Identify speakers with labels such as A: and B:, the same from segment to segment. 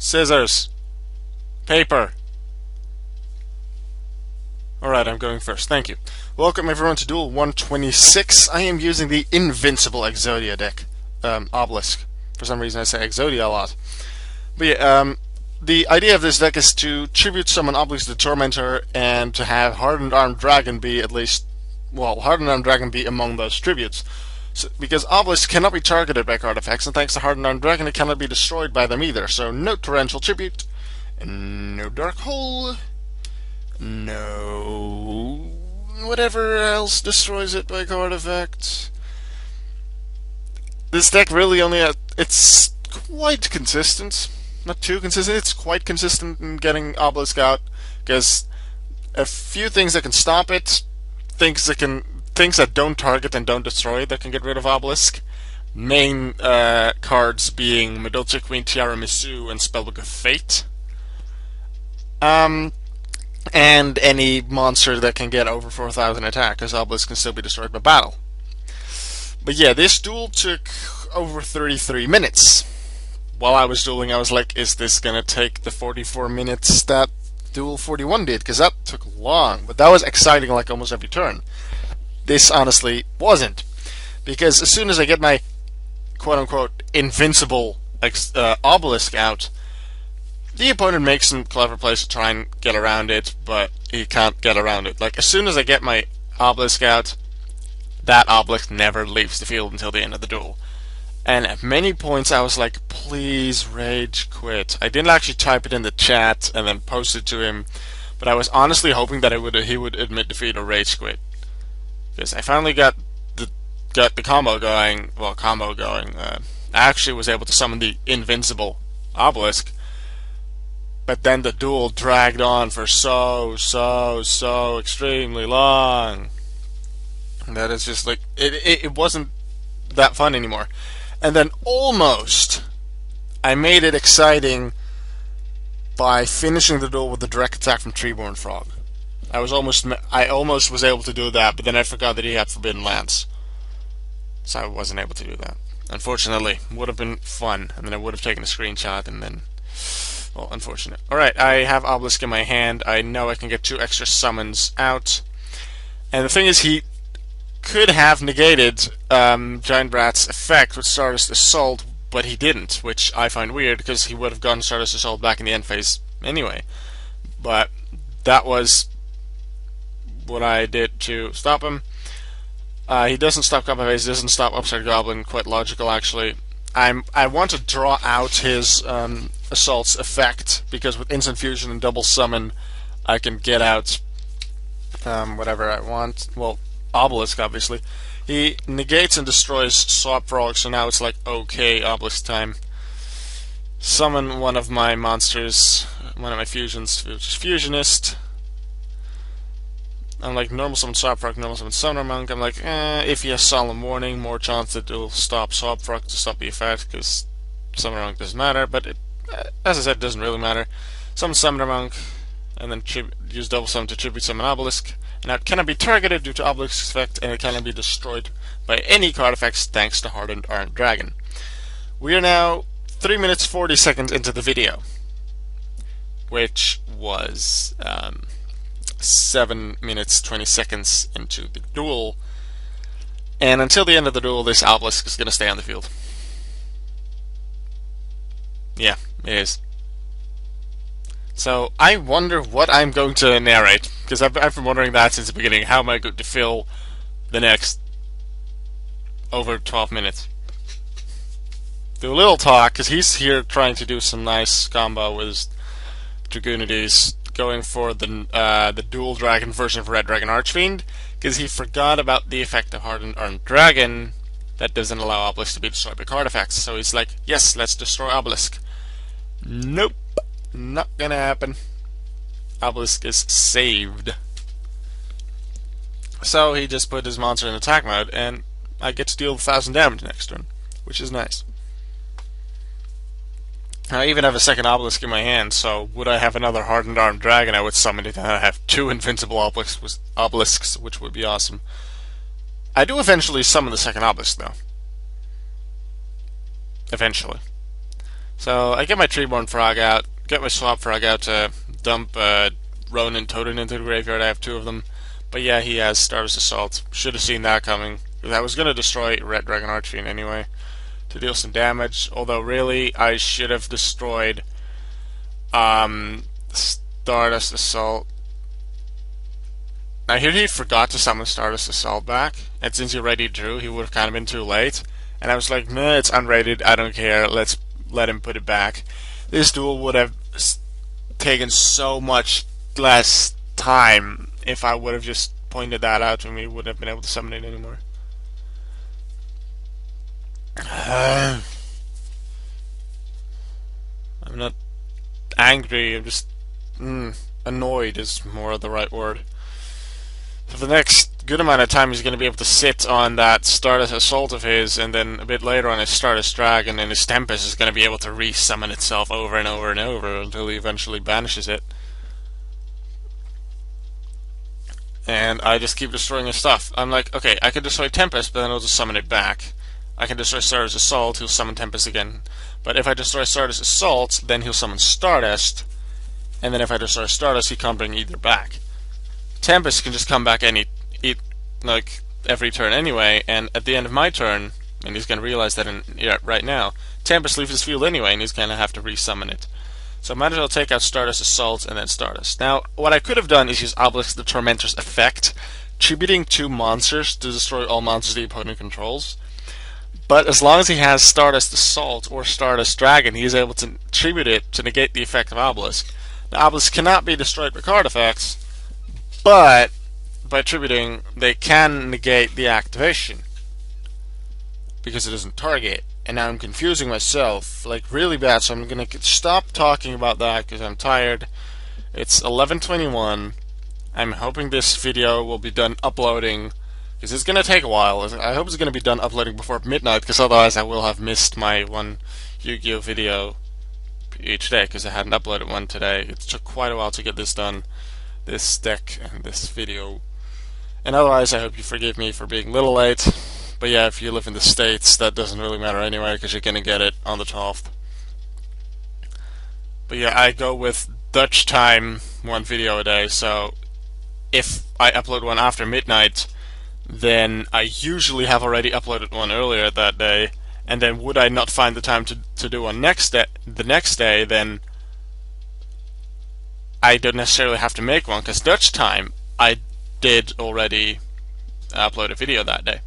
A: Scissors. Paper. Alright, I'm going first. Thank you. Welcome everyone to Duel 126. I am using the Invincible Exodia deck. Obelisk. For some reason I say Exodia a lot. But yeah, the idea of this deck is to tribute summon Obelisk the Tormentor and to have Hardened Armed Dragon be Hardened Armed Dragon be among those tributes. So, because Obelisk cannot be targeted by card effects, and thanks to Hardened Armed Dragon, it cannot be destroyed by them either. So no Torrential Tribute, and no Dark Hole, no whatever else destroys it by card effect. This deck really it's quite consistent. Not too consistent, it's quite consistent in getting Obelisk out, because a few things that can stop it, things that don't target and don't destroy that can get rid of Obelisk. Main cards being Medulcia Queen, Tiara Misu, and Spellbook of Fate. And any monster that can get over 4,000 attack, because Obelisk can still be destroyed by battle. But yeah, this duel took over 33 minutes. While I was dueling, I was like, is this gonna take the 44 minutes that Duel 41 did? Because that took long, but that was exciting like almost every turn. This honestly wasn't, because as soon as I get my quote-unquote invincible Obelisk out, the opponent makes some clever plays to try and get around it, but he can't get around it. Like, as soon as I get my Obelisk out, that Obelisk never leaves the field until the end of the duel. And at many points I was like, please rage quit. I didn't actually type it in the chat and then post it to him, but I was honestly hoping that he would admit defeat or rage quit. Because I finally got the combo going. I actually was able to summon the Invincible Obelisk, but then the duel dragged on for so extremely long. And that is just like, it wasn't that fun anymore. And then almost I made it exciting by finishing the duel with the direct attack from Treeborn Frog. I almost was able to do that, but then I forgot that he had Forbidden Lance, so I wasn't able to do that. Unfortunately, would have been fun, and then I would have taken a screenshot, and then, well, unfortunate. Alright, I have Obelisk in my hand. I know I can get 2 extra summons out, and the thing is, he could have negated Giant Brat's effect with Stardust Assault, but he didn't, which I find weird, because he would have gotten Stardust Assault back in the end phase anyway. But that was what I did to stop him. He doesn't stop combat phase, doesn't stop Upstart Goblin, quite logical actually. I want to draw out his Assault's effect, because with Instant Fusion and Double Summon I can get out whatever I want. Well, Obelisk, obviously. He negates and destroys Swap Frog, so now it's like, okay, Obelisk time. Summon one of my monsters, one of my fusions, which is Fusionist. I'm like, normal summon Swap Frog, normal summon Summoner Monk. I'm like, if he has Solemn Warning, more chance that it will stop Swap Frog to stop the effect, because Summoner Monk doesn't matter, but as I said, it doesn't really matter. Summon Summoner Monk, and then use Double Summon to tribute summon Obelisk. Now it cannot be targeted due to Obelisk's effect, and it cannot be destroyed by any card effects thanks to Hardened Armed Dragon. We are now 3 minutes 40 seconds into the video, which was 7 minutes 20 seconds into the duel, and until the end of the duel this Obelisk is going to stay on the field. Yeah, it is. So I wonder what I'm going to narrate, because I've been wondering that since the beginning. How am I going to fill the next over 12 minutes? Do a little talk, because he's here trying to do some nice combo with Dragoonides, going for the Dual Dragon version of Red Dragon Archfiend, because he forgot about the effect of Hardened Armed Dragon that doesn't allow Obelisk to be destroyed by card effects. So he's like, yes, let's destroy Obelisk. Nope. Not gonna happen. Obelisk is saved. So he just put his monster in attack mode, and I get to deal 1,000 damage next turn, which is nice. I even have a second Obelisk in my hand, so would I have another Hardened Armed Dragon, I would summon it, and I'd have 2 Invincible Obelisks, which would be awesome. I do eventually summon the second Obelisk, though. Eventually. So I get my Treeborn Frog out, get my Swap Frog out to dump Ronin Totem into the graveyard. I have two of them. But yeah, he has Stardust Assault. Should have seen that coming. I was going to destroy Red Dragon Archfiend anyway to deal some damage. Although really, I should have destroyed Stardust Assault. Now here he forgot to summon Stardust Assault back, and since he already drew, he would have kind of been too late. And I was like, nah, it's unrated, I don't care, let's let him put it back. This duel would have taken so much less time if I would have just pointed that out to him. He wouldn't have been able to summon it anymore. I'm not angry, I'm just annoyed is more the right word. For the next good amount of time, he's going to be able to sit on that Stardust Assault of his, and then a bit later on his Stardust Dragon, and his Tempest is going to be able to re-summon itself over and over and over until he eventually banishes it. And I just keep destroying his stuff. I'm like, okay, I can destroy Tempest, but then I'll just summon it back. I can destroy Stardust Assault, he'll summon Tempest again. But if I destroy Stardust Assault, then he'll summon Stardust, and then if I destroy Stardust, he can't bring either back. Tempest can just come back like every turn anyway, and at the end of my turn, and he's going to realize that right now, Tempest leaves his field anyway, and he's going to have to resummon it. So I might as well take out Stardust Assault and then Stardust. Now, what I could have done is use Obelisk the Tormentor's effect, tributing 2 monsters to destroy all monsters the opponent controls. But as long as he has Stardust Assault or Stardust Dragon, he is able to tribute it to negate the effect of Obelisk. Now, Obelisk cannot be destroyed by card effects, but by tributing, they can negate the activation because it doesn't target. And now I'm confusing myself like really bad, so I'm gonna stop talking about that because I'm tired. It's 11:21. I'm hoping this video will be done uploading because it's gonna take a while. I hope it's gonna be done uploading before midnight, because otherwise I will have missed my one Yu-Gi-Oh video each day because I hadn't uploaded one today. It took quite a while to get this done. This deck and this video. And otherwise, I hope you forgive me for being a little late. But yeah, if you live in the States, that doesn't really matter anyway, because you're going to get it on the 12th. But yeah, I go with Dutch time, 1 video a day, so if I upload one after midnight, then I usually have already uploaded one earlier that day, and then would I not find the time to do one the next day, then I don't necessarily have to make one, because Dutch time, I did already upload a video that day.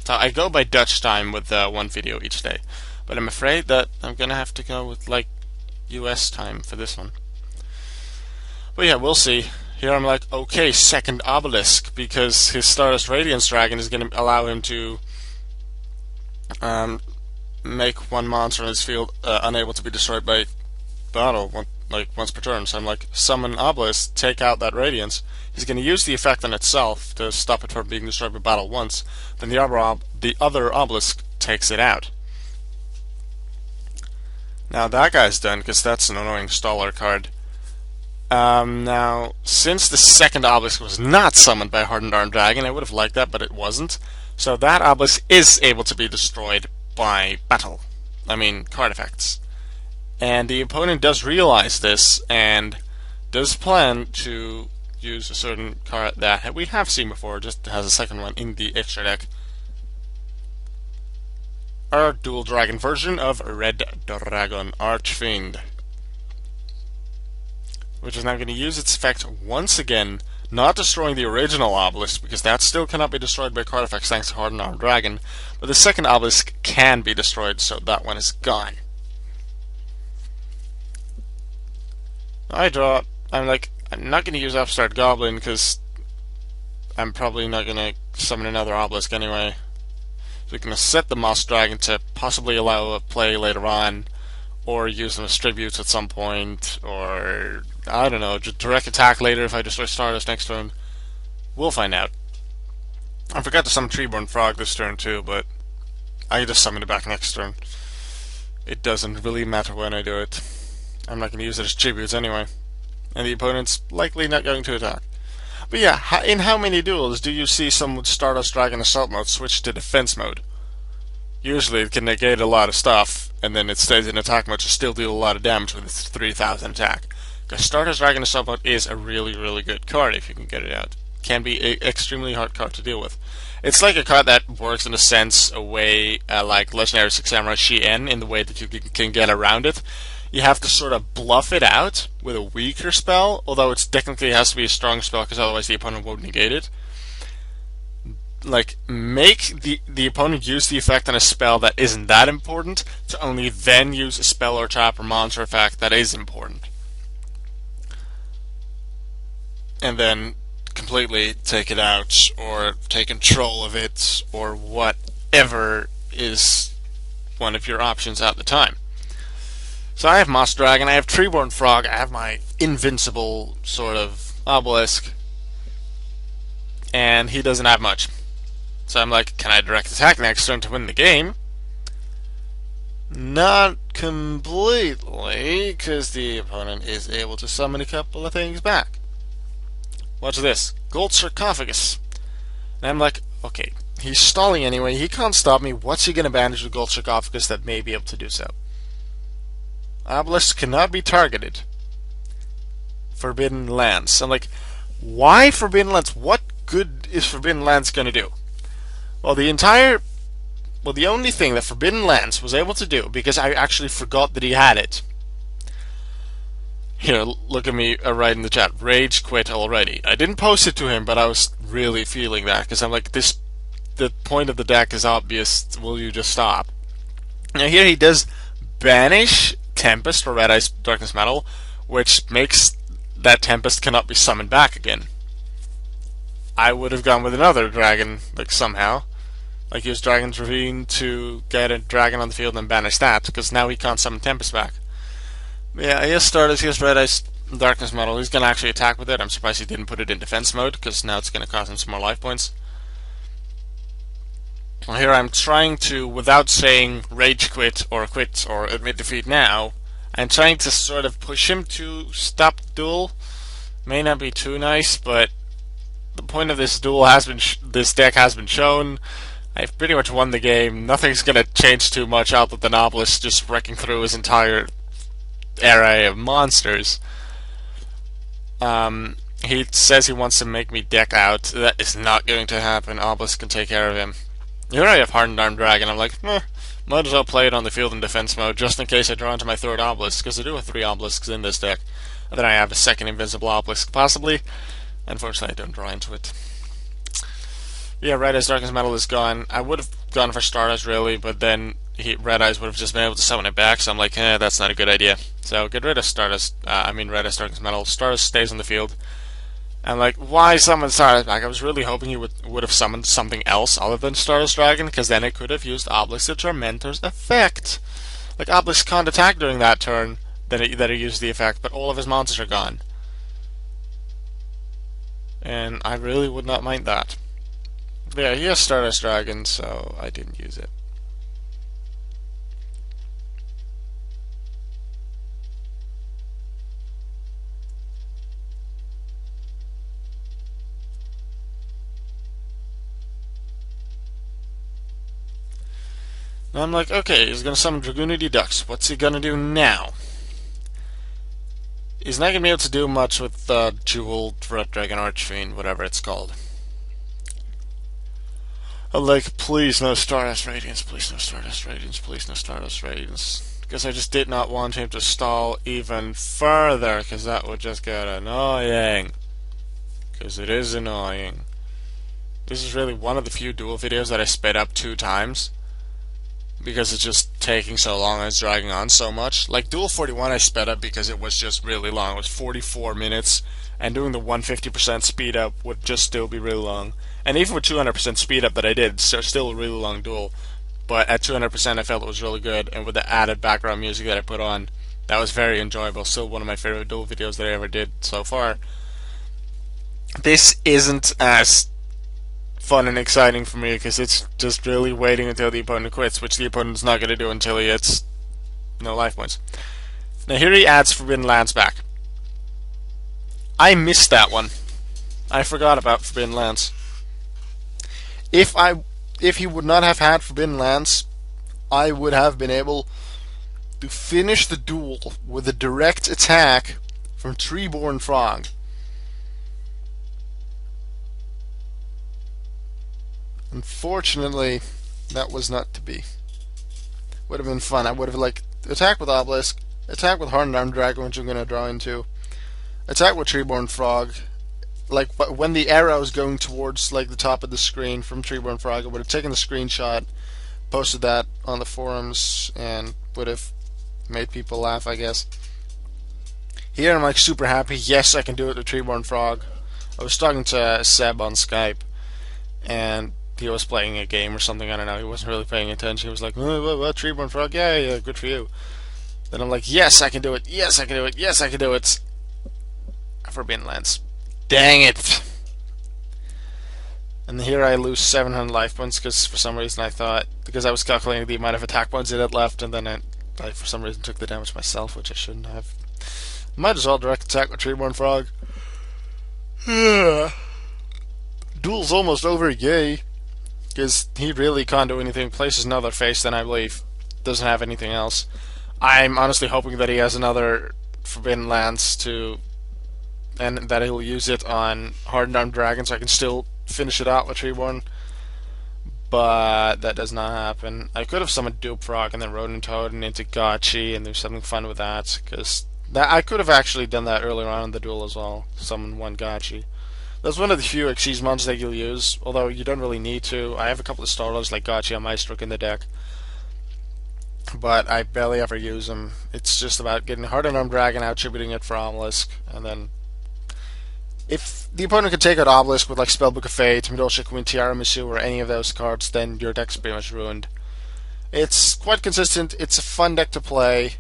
A: So I go by Dutch time with 1 video each day. But I'm afraid that I'm going to have to go with like US time for this one. But yeah, we'll see. Here I'm like, okay, second Obelisk, because his Stardust Radiance Dragon is going to allow him to make 1 monster in his field unable to be destroyed by battle once per turn. So I'm like, summon Obelisk, take out that Radiance. He's going to use the effect on itself to stop it from being destroyed by battle once. Then the other Obelisk takes it out. Now that guy's done, because that's an annoying staller card. Now, since the second Obelisk was not summoned by Hardened Arm Dragon, I would have liked that, but it wasn't. So that Obelisk is able to be destroyed by battle. I mean, card effects. And the opponent does realize this, and does plan to use a certain card that we have seen before, just has a second one in the extra deck. Our Dual Dragon version of Red Dragon Archfiend, which is now going to use its effect once again, not destroying the original Obelisk, because that still cannot be destroyed by card effects thanks to Hardened Arm Dragon, but the second Obelisk can be destroyed, so that one is gone. I draw. I'm not going to use Upstart Goblin because I'm probably not going to summon another Obelisk anyway. So we're going to set the Moss Dragon to possibly allow a play later on, or use them as tributes at some point, or I don't know, just direct attack later if I destroy Stardust next turn. We'll find out. I forgot to summon Treeborn Frog this turn too, but I can just summon it back next turn. It doesn't really matter when I do it. I'm not going to use it as tributes anyway. And the opponent's likely not going to attack. But yeah, in how many duels do you see some Stardust Dragon Assault mode switch to defense mode? Usually it can negate a lot of stuff, and then it stays in attack mode to still deal a lot of damage with its 3000 attack. Because Stardust Dragon in sub mode is a really, really good card if you can get it out. Can be an extremely hard card to deal with. It's like a card that works in a sense a way like Legendary Six Samurai Shien in the way that you can get around it. You have to sort of bluff it out with a weaker spell, although it technically has to be a strong spell because otherwise the opponent won't negate it. Like, make the opponent use the effect on a spell that isn't that important to only then use a spell or trap or monster effect that is important. And then completely take it out or take control of it or whatever is one of your options at the time. So I have Moss Dragon, I have Treeborn Frog, I have my Invincible sort of Obelisk, and he doesn't have much. So I'm like, can I direct attack next turn to win the game? Not completely, because the opponent is able to summon a couple of things back. Watch this. Gold Sarcophagus. And I'm like, okay, he's stalling anyway, he can't stop me, what's he going to banish with Gold Sarcophagus that may be able to do so? Obelisk cannot be targeted. Forbidden Lance. I'm like, why Forbidden Lance? What good is Forbidden Lance going to do? Well, the only thing that Forbidden Lance was able to do, because I actually forgot that he had it. Here, look at me right in the chat. Rage quit already. I didn't post it to him, but I was really feeling that, because I'm like, the point of the deck is obvious. Will you just stop? Now here he does banish Tempest for Red Eyes Darkness Metal, which makes that Tempest cannot be summoned back again. I would have gone with another dragon, like somehow. Like use Dragon's Ravine to get a dragon on the field and banish that, because now he can't summon Tempest back. But yeah, he has Stardust, he has Red Eyes Darkness Metal, he's going to actually attack with it. I'm surprised he didn't put it in defense mode, because now it's going to cost him some more life points. Well, here I'm trying to, without saying rage quit or admit defeat now, I'm trying to sort of push him to stop the duel. May not be too nice, but the point of this duel has been, this deck has been shown. I've pretty much won the game. Nothing's going to change too much other than Obelisk just wrecking through his entire array of monsters. He says he wants to make me deck out. That is not going to happen. Obelisk can take care of him. Here I have Hardened Arm Dragon. I'm like, might as well play it on the field in defense mode, just in case I draw into my third Obelisk, because I do have 3 Obelisks in this deck. And then I have a second Invincible Obelisk, possibly. Unfortunately, I don't draw into it. Yeah, Red Eyes Darkness Metal is gone. I would have gone for Stardust, really, but then Red Eyes would have just been able to summon it back, so I'm like, that's not a good idea. So get rid of Stardust. Red Eyes Darkness Metal. Stardust stays on the field. I'm like, why summon Stardust back? I was really hoping he would have summoned something else other than Stardust Dragon, because then it could have used Obelisk the Tormentor's effect. Like, Obelisk can't attack during that turn that he used the effect, but all of his monsters are gone. And I really would not mind that. But yeah, he has Stardust Dragon, so I didn't use it. And I'm like, okay, he's going to summon Dragoonity Ducks. What's he going to do now? He's not going to be able to do much with Duel, Red Dragon Archfiend, whatever it's called. I'm like, please no Stardust Radiance, please no Stardust Radiance, please no Stardust Radiance. Because I just did not want him to stall even further, because that would just get annoying. Because it is annoying. This is really one of the few Duel videos that I sped up 2 times. Because it's just taking so long and it's dragging on so much. Like Duel 41 I sped up because it was just really long. It was 44 minutes, and doing the 150% speed up would just still be really long. And even with 200% speed up that I did, still a really long duel. But at 200% I felt it was really good, and with the added background music that I put on, that was very enjoyable. Still one of my favorite Duel videos that I ever did so far. This isn't as fun and exciting for me because it's just really waiting until the opponent quits, which the opponent's not going to do until he gets no life points. Now here he adds Forbidden Lance back. I missed that one. I forgot about Forbidden Lance. If he would not have had Forbidden Lance, I would have been able to finish the duel with a direct attack from Treeborn Frog. Unfortunately, that was not to be. Would have been fun. I would have like attack with Obelisk, attack with Hardened Arm Dragon, which I'm going to draw into, attack with Treeborn Frog. Like when the arrow is going towards like the top of the screen from Treeborn Frog, I would have taken the screenshot, posted that on the forums, and would have made people laugh, I guess. Here I'm like super happy. Yes, I can do it with Treeborn Frog. I was talking to Seb on Skype, and he was playing a game or something. I don't know. He wasn't really paying attention. He was like, "Oh, what, Treeborn Frog? Yeah, yeah, good for you." Then I'm like, "Yes, I can do it. Yes, I can do it. Yes, I can do it." Forbidden Lands. Dang it! And here I lose 700 life points because for some reason I thought, because I was calculating the amount of attack points it had left, and then I for some reason took the damage myself, which I shouldn't have. Might as well direct attack with Treeborn Frog. Duel's almost over, yay! Because he really can't do anything. Places another face, then I believe doesn't have anything else. I'm honestly hoping that he has another Forbidden Lance to, and that he'll use it on Hardened Arm Dragon, so I can still finish it out with Treeborn. But that does not happen. I could have summoned Dupe Frog and then Rodent Toad and into Gotchi and do something fun with that, because I could have actually done that earlier on in the duel as well. Summon one Gotchi. That's one of the few Xyz mons that you'll use, although you don't really need to. I have a couple of starters like Gotchi and Maestrook in the deck, but I barely ever use them. It's just about getting Hardened Arm Dragon out, tributing it for Obelisk, and then if the opponent can take out Obelisk with like Spellbook of Fate, Midosha Queen, Tiara Misu, or any of those cards, then your deck's pretty much ruined. It's quite consistent. It's a fun deck to play.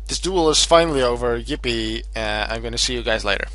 A: This duel is finally over. Yippee. I'm going to see you guys later.